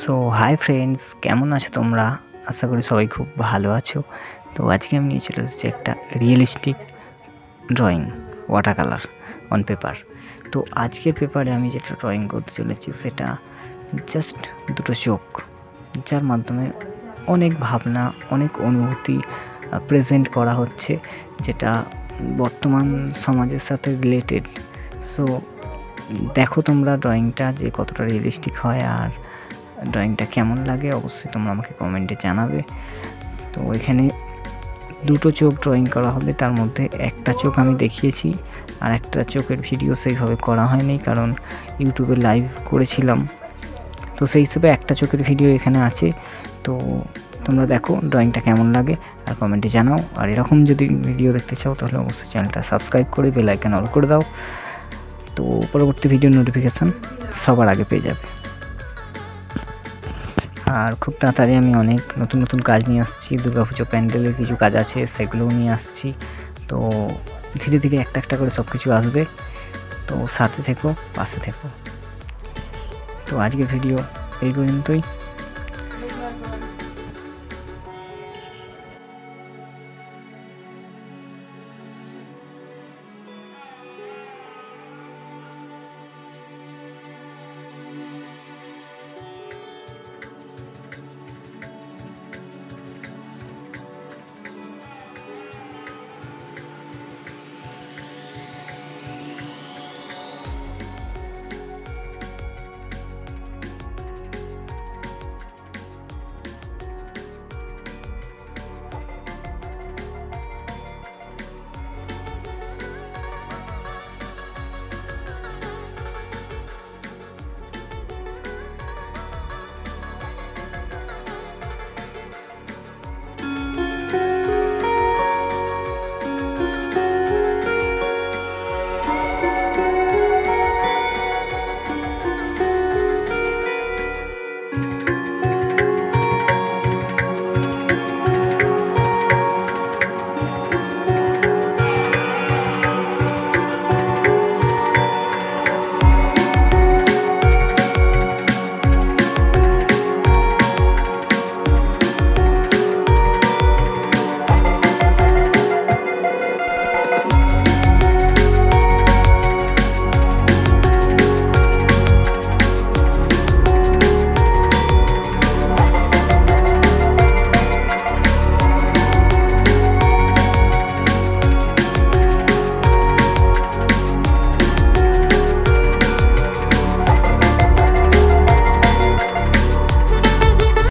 So hi friends, কেমন আছো তোমরা? আশা করি সবাই খুব ভালো আছো। তো আজকে আমি নিয়ে চলে এসেছি একটা realistic drawing, water colour on paper. তো আজকের পেপারে আমি যেটা ড্রয়িং করতে চলেছি সেটা জাস্ট দুটো চোখ, যার মাধ্যমে অনেক ভাবনা, অনেক অনুভূতি প্রেজেন্ট করা হচ্ছে, যেটা বর্তমান সমাজের সাথে রিলেটেড। সো দেখো তোমরা ড্রয়িংটা যে কতটা রিয়েলিস্টিক হয়, আর ড্রয়িংটা কেমন লাগে অবশ্যই তোমরা আমাকে কমেন্টে জানাবে। তো এখানে দুটো চোখ ড্রয়িং করা হবে, তার মধ্যে একটা চোখ আমি দেখিয়েছি, আর একটা চোখের ভিডিও সেইভাবে করা হয়নি কারণ ইউটিউবে লাইভ করেছিলাম। তো সেই হিসেবে একটা চোখের ভিডিও এখানে আছে। তো তোমরা দেখো ড্রয়িংটা কেমন লাগে আর কমেন্টে জানাও। আর এরকম যদি ভিডিও দেখতে চাও তাহলে অবশ্যই চ্যানেলটা সাবস্ক্রাইব করে বেল আইকন অল করে দাও, তো পরবর্তী ভিডিওর নোটিফিকেশান সবার আগে পেয়ে যাবে। আর খুব তাড়াতাড়ি আমি অনেক নতুন নতুন কাজ নিয়ে আসছি। দুর্গাপুজো প্যান্ডেলের কিছু কাজ আছে, সেগুলোও নিয়ে আসছি। তো ধীরে ধীরে একটা একটা করে সব কিছু আসবে। তো সাথে থেকো, পাশে থেকো। তো আজকের ভিডিও এই পর্যন্তই।